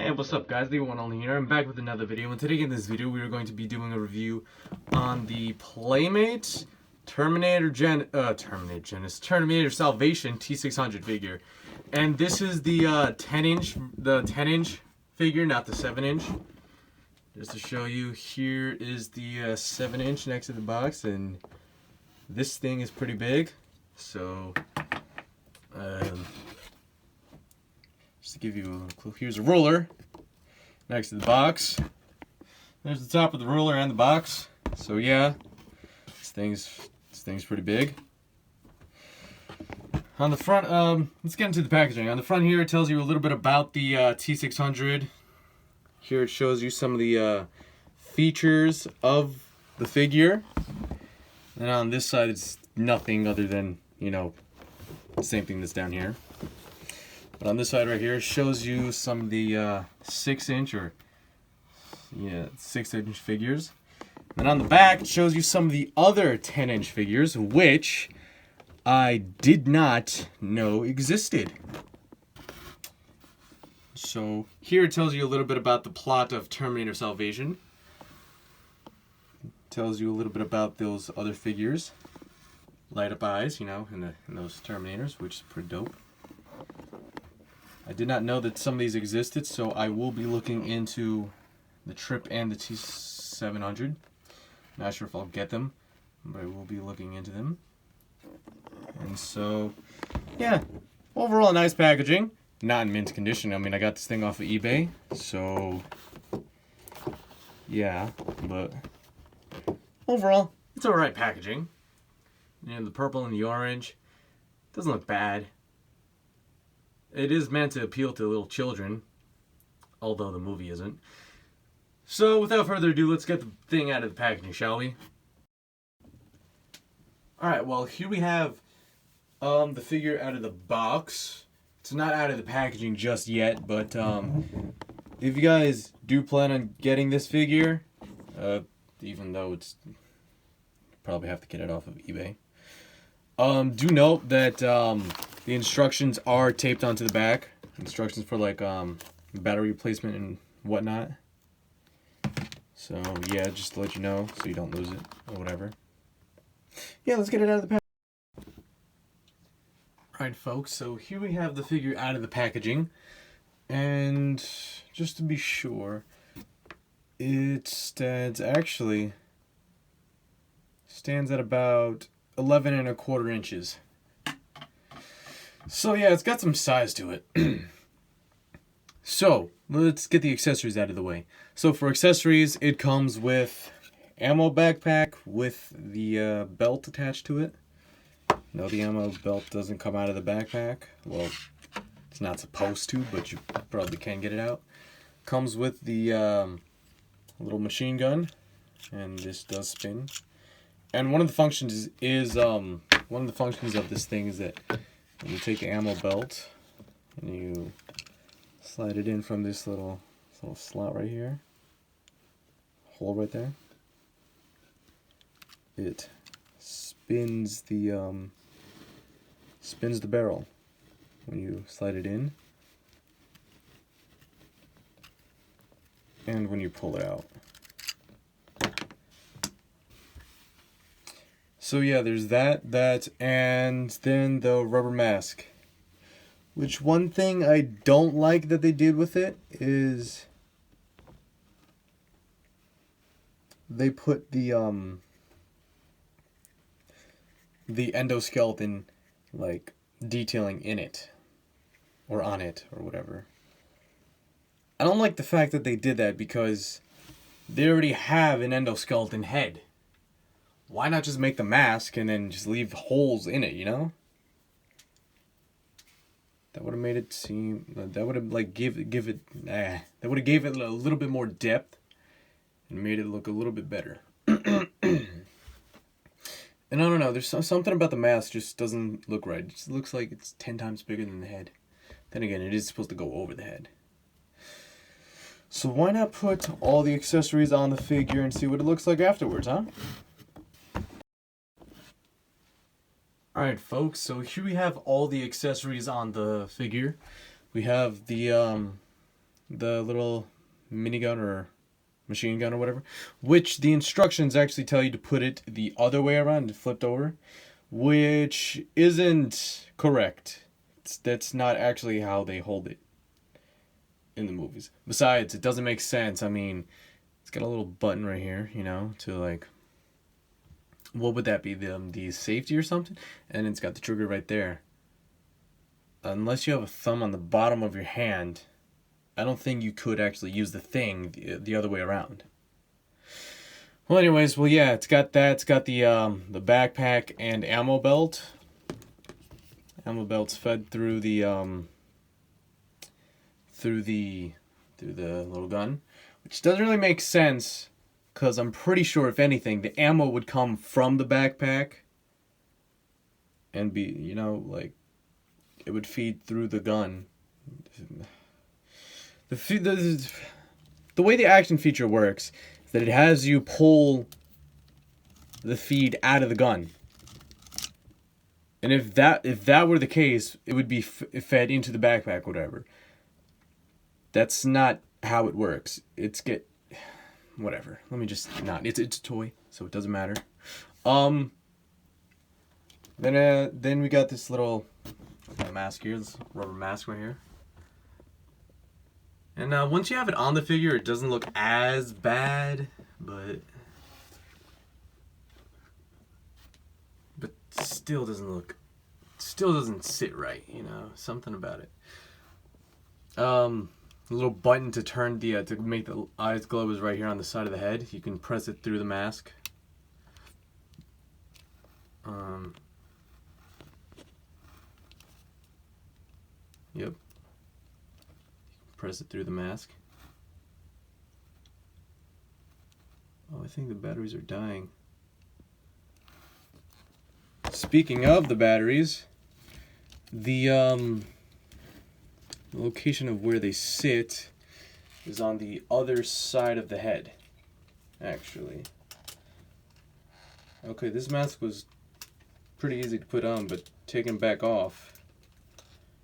And what's up guys, the one only here. I'm back with another video, and today in this video we are going to be doing a review on the Playmates Terminator Salvation T-600 figure. And this is the 10-inch figure, not the 7-inch. Just to show you, here is the 7-inch next to the box, and this thing is pretty big. So just to give you a little clue, here's a ruler next to the box. There's the top of the ruler and the box. So yeah, this thing's pretty big. On the front, let's get into the packaging. On the front here, it tells you a little bit about the T-600. Here it shows you some of the features of the figure. And on this side, it's nothing other than, you know, the same thing that's down here. But on this side right here, it shows you some of the 6-inch or 6-inch figures. And on the back, it shows you some of the other 10-inch figures, which I did not know existed. So here it tells you a little bit about the plot of Terminator Salvation. It tells you a little bit about those other figures. Light up eyes, you know, in those Terminators, which is pretty dope. I did not know that some of these existed, so I will be looking into the Trip and the T-700. Not sure if I'll get them, but I will be looking into them. And so, yeah, overall nice packaging. Not in mint condition. I mean, I got this thing off of eBay, so yeah, but overall, it's alright packaging. You know, the purple and the orange doesn't look bad. It is meant to appeal to little children, although the movie isn't. So, without further ado, let's get the thing out of the packaging, shall we? Alright, well, here we have the figure out of the box. It's not out of the packaging just yet, but if you guys do plan on getting this figure, even though it's probably have to get it off of eBay, do note that the instructions are taped onto the back. Instructions for like battery replacement and whatnot. So yeah, just to let you know, so you don't lose it or whatever. Yeah, let's get it out of the package. Alright folks, so here we have the figure out of the packaging, and just to be sure, it stands at about 11¼ inches. So yeah, it's got some size to it. So let's get the accessories out of the way. So for accessories, it comes with ammo backpack with the belt attached to it. No, the ammo belt doesn't come out of the backpack. Well, it's not supposed to, but you probably can get it out. Comes with the little machine gun, and this does spin. And one of the functions of this thing is that you take the ammo belt and you slide it in from this little slot right here, hole right there. It spins the barrel when you slide it in, and when you pull it out. So yeah, there's that, and then the rubber mask. Which one thing I don't like that they did with it is they put the endoskeleton like detailing in it or on it or whatever. I don't like the fact that they did that because they already have an endoskeleton head. Why not just make the mask and then just leave holes in it, you know? That would have made it seem, that would have like that would have gave it a little bit more depth and made it look a little bit better. And I don't know, there's something about the mask just doesn't look right. It just looks like it's 10 times bigger than the head. Then again, it is supposed to go over the head. So why not put all the accessories on the figure and see what it looks like afterwards, huh? Alright folks, so here we have all the accessories on the figure. We have the the little minigun or machine gun or whatever, which the instructions actually tell you to put it the other way around and flipped over, which isn't correct. That's not actually how they hold it in the movies. Besides, it doesn't make sense. I mean, it's got a little button right here, you know, to like, what would that be? The safety or something? And it's got the trigger right there. Unless you have a thumb on the bottom of your hand, I don't think you could actually use the thing the other way around. Well, anyways, well, yeah, it's got that. It's got the backpack and ammo belt. Ammo belt's fed through the little gun, which doesn't really make sense, because I'm pretty sure, if anything, the ammo would come from the backpack and be, you know, like, it would feed through the gun. The way the action feature works is that it has you pull the feed out of the gun. And if that were the case, it would be fed into the backpack, whatever. That's not how it works. Whatever. Let me just not. It's a toy, so it doesn't matter. Then we got this little mask here, this rubber mask right here. And once you have it on the figure, it doesn't look as bad, but still doesn't sit right, you know, something about it. A little button to turn to make the eyes glow is right here on the side of the head. You can press it through the mask. Yep. Press it through the mask. Oh, I think the batteries are dying. Speaking of the batteries, the location of where they sit is on the other side of the head, actually. Okay, this mask was pretty easy to put on, but taking it back off,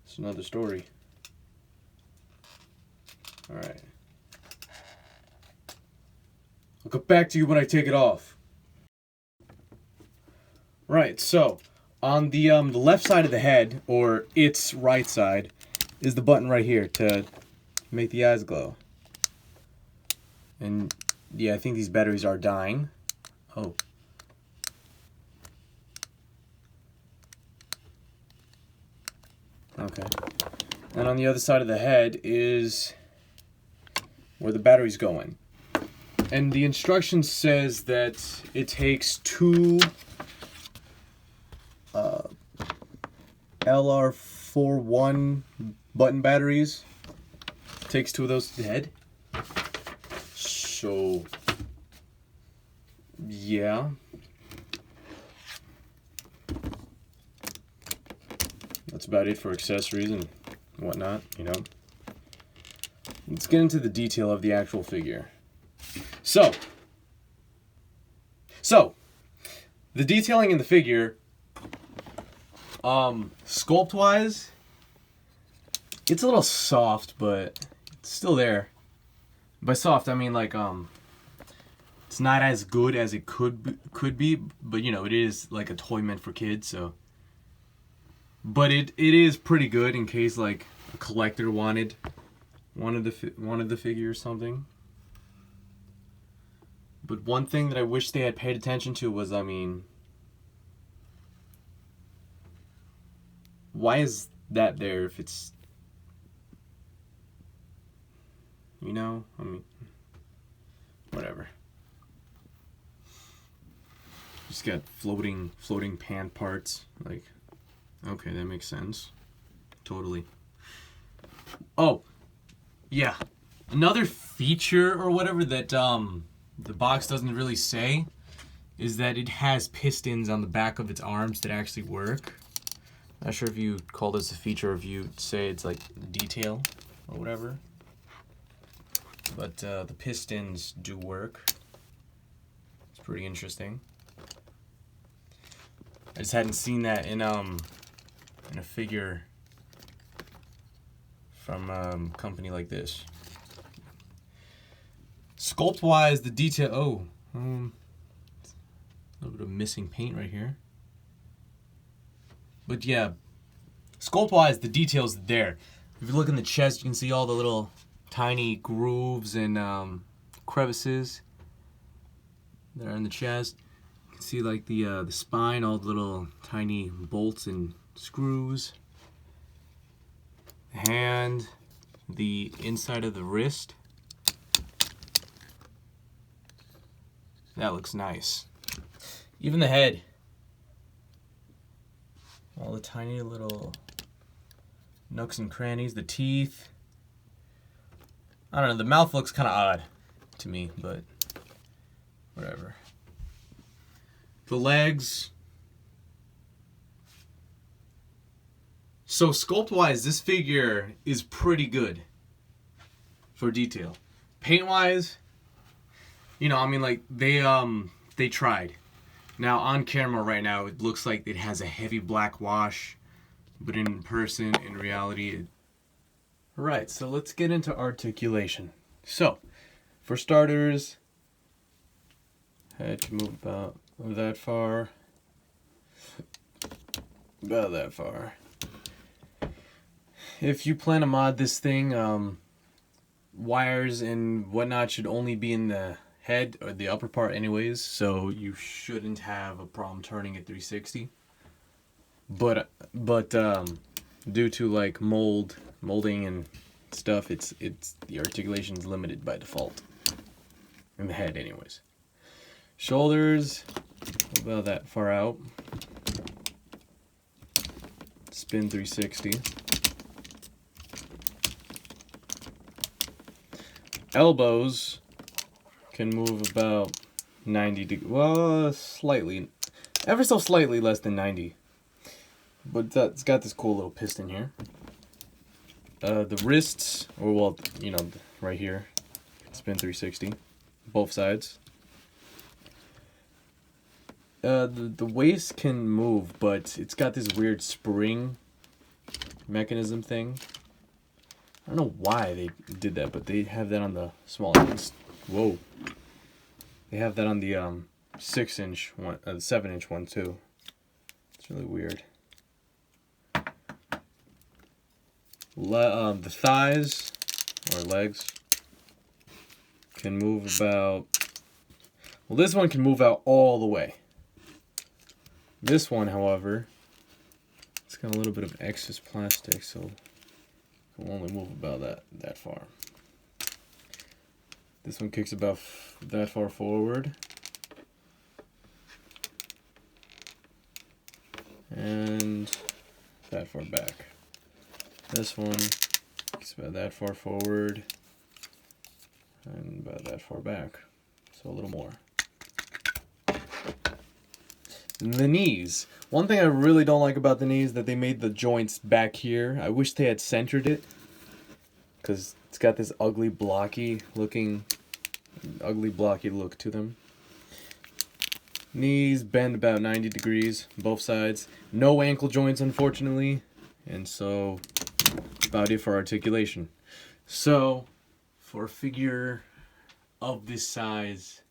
it's another story. Alright. I'll get back to you when I take it off. Right, so on the left side of the head, or its right side, is the button right here to make the eyes glow. And yeah, I think these batteries are dying. Oh. Okay. And on the other side of the head is where the battery's going. And the instruction says that it takes two LR41 button batteries. It takes two of those to the head. So, yeah. That's about it for accessories and whatnot, you know. Let's get into the detail of the actual figure. So, the detailing in the figure, sculpt-wise, it's a little soft, but it's still there. By soft, I mean like, it's not as good as it could be, but you know, it is like a toy meant for kids, so. But it is pretty good in case like a collector wanted the figure or something. But one thing that I wish they had paid attention to was, I mean, why is that there if it's, you know, I mean, whatever. Just got floating pan parts, like, okay, that makes sense. Totally. Oh, yeah. Another feature or whatever that the box doesn't really say is that it has pistons on the back of its arms that actually work. Not sure if you call this a feature or if you say it's like detail or whatever. But the pistons do work. It's pretty interesting. I just hadn't seen that in a figure from a company like this. Sculpt wise, the detail. A little bit of missing paint right here. But yeah, sculpt wise, the detail's there. If you look in the chest, you can see all the little tiny grooves and crevices that are in the chest. You can see like the spine, all the little tiny bolts and screws. The hand, the inside of the wrist. That looks nice. Even the head. All the tiny little nooks and crannies, the teeth. I don't know, the mouth looks kind of odd to me, but whatever. The legs. So sculpt-wise, this figure is pretty good for detail. Paint-wise, you know, I mean, like, they tried. Now, on camera right now, it looks like it has a heavy black wash, but in person, in reality, Right, so let's get into articulation. So, for starters, head can move about that far. About that far. If you plan to mod this thing, wires and whatnot should only be in the head or the upper part anyways, so you shouldn't have a problem turning it 360. But due to like molding and stuff, it's the articulation is limited by default in the head anyways. Shoulders about that far out. Spin 360. Elbows can move about 90 degrees. Well, slightly, ever so slightly less than 90. But that's got this cool little piston here. The wrists, or well, you know, right here, spin 360, both sides. The waist can move, but it's got this weird spring mechanism thing. I don't know why they did that, but they have that on the smaller ones. Whoa. They have that on the 6-inch one, the 7-inch one too. It's really weird. The thighs or legs can move about. Well, this one can move out all the way. This one, however, it's got a little bit of excess plastic, so it will only move about that far. This one kicks about that far forward. And that far back. This one kicks about that far forward. And about that far back. So a little more. The knees. One thing I really don't like about the knees that they made the joints back here. I wish they had centered it, because it's got this ugly blocky look to them. Knees bend about 90 degrees, both sides. No ankle joints, unfortunately, and so about it for articulation. So, for a figure of this size,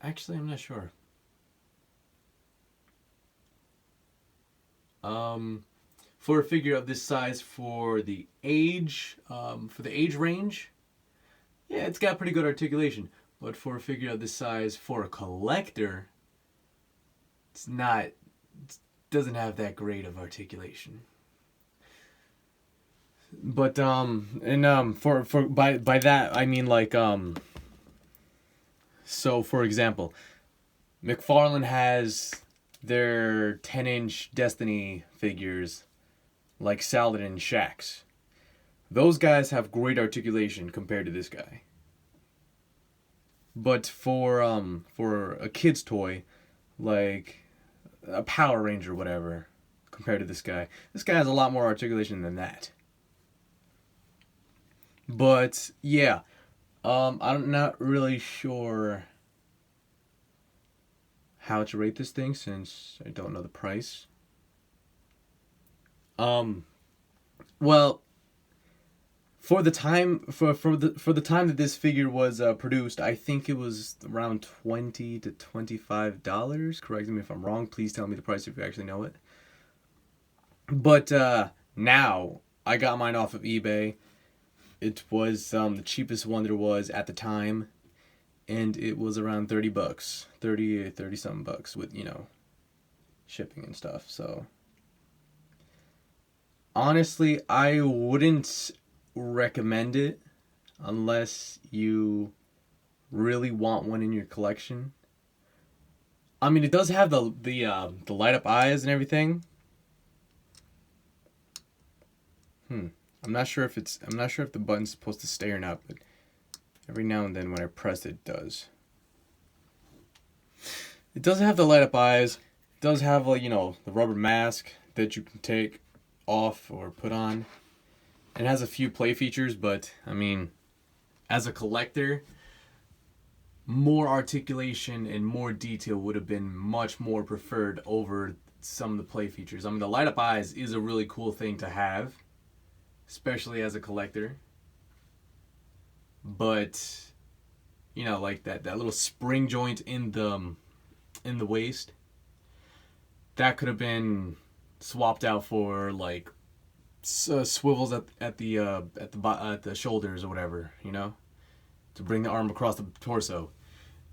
actually, I'm not sure. For a figure of this size, for the age range, yeah, it's got pretty good articulation. But for a figure of this size, for a collector, it doesn't have that great of articulation. But by that I mean like so for example, McFarlane has their 10-inch Destiny figures like Saladin and Shax. Those guys have great articulation compared to this guy. But for a kid's toy, like a Power Ranger or whatever, compared to this guy has a lot more articulation than that. But yeah, I'm not really sure how to rate this thing since I don't know the price. Well, For the time for the time that this figure was produced, I think it was around $20 to $25. Correct me if I'm wrong. Please tell me the price if you actually know it. But now I got mine off of eBay. It was the cheapest one there was at the time, and it was around $30, 30 something bucks with shipping and stuff. So honestly, I wouldn't recommend it unless you really want one in your collection. I mean, it does have the light up eyes and everything. I'm not sure if the button's supposed to stay or not, but every now and then when I press it, it does. It does have the light up eyes. It does have the rubber mask that you can take off or put on. It has a few play features, but I mean, as a collector, more articulation and more detail would have been much more preferred over some of the play features. I mean, the light up eyes is a really cool thing to have, especially as a collector. But like that little spring joint in the waist, that could have been swapped out for like swivels at the shoulders or whatever, to bring the arm across the torso.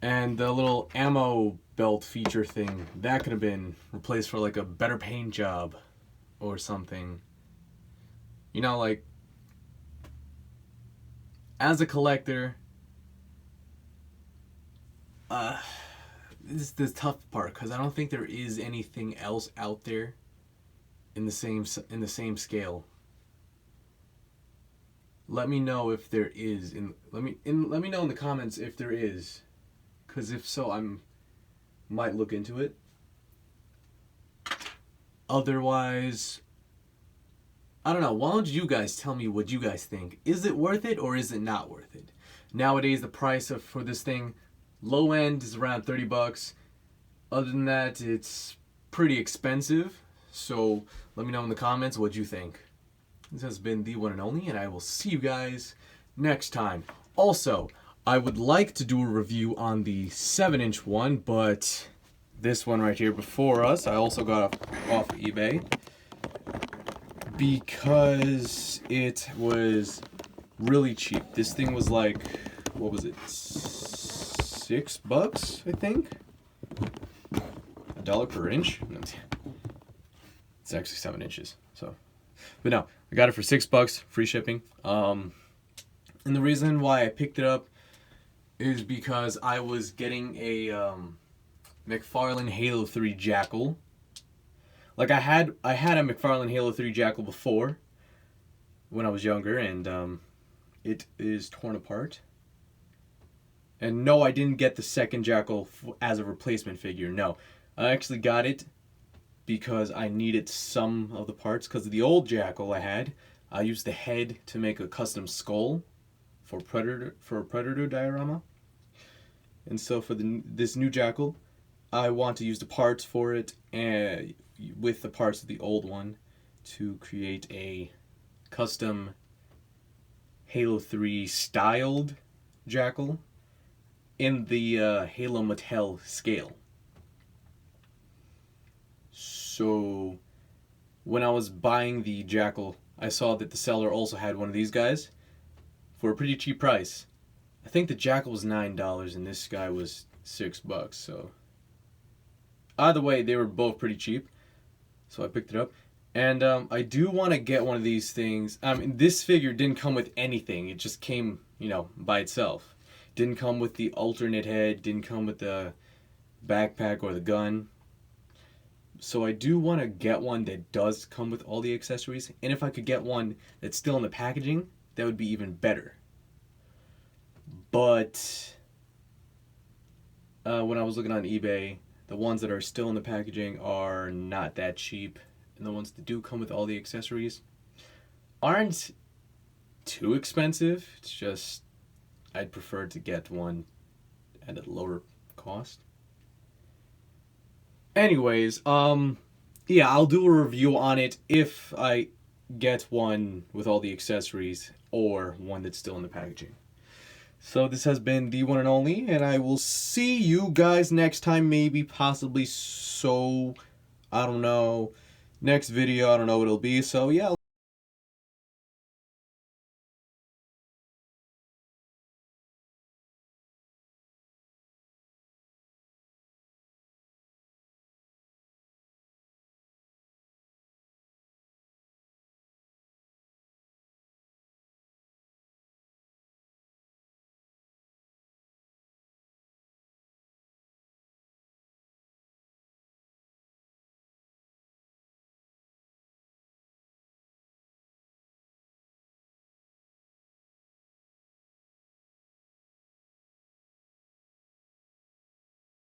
And the little ammo belt feature thing, that could have been replaced for like a better paint job or something. Like, as a collector, this is the tough part, because I don't think there is anything else out there in the same scale. Let me know if there is. Let me know in the comments if there is, because if so, might look into it. Otherwise, I don't know. Why don't you guys tell me what you guys think? Is it worth it or is it not worth it? Nowadays, the price for this thing, low end is around $30. Other than that, it's pretty expensive. So let me know in the comments what you think. This has been the one and only, and I will see you guys next time. Also, I would like to do a review on the 7-inch one, but this one right here before us, I also got off eBay because it was really cheap. This thing was like, what was it, $6, I think? $1 per inch? It's actually 7 inches. So, but no, I got it for $6, free shipping. And the reason why I picked it up is because I was getting a McFarlane Halo 3 Jackal. Like I had a McFarlane Halo 3 Jackal before when I was younger, and it is torn apart. And no, I didn't get the second Jackal as a replacement figure. No, I actually got it because I needed some of the parts. Because the old Jackal I used the head to make a custom skull for a Predator diorama. And so for this new Jackal, I want to use the parts for it and with the parts of the old one to create a custom Halo 3 styled Jackal in the Halo Mattel scale. So when I was buying the Jackal, I saw that the seller also had one of these guys for a pretty cheap price. I think the Jackal was $9 and this guy was $6. So either way, they were both pretty cheap. So I picked it up. And I do want to get one of these things. I mean, this figure didn't come with anything. It just came, by itself. Didn't come with the alternate head. Didn't come with the backpack or the gun. So I do want to get one that does come with all the accessories. And if I could get one that's still in the packaging, that would be even better. But when I was looking on eBay, the ones that are still in the packaging are not that cheap. And the ones that do come with all the accessories aren't too expensive. It's just I'd prefer to get one at a lower cost. Anyways, yeah, I'll do a review on it if I get one with all the accessories. or one that's still in the packaging. So this has been the one and only, and I will see you guys next time, maybe, possibly, so, I don't know, next video, I don't know what it'll be, so yeah.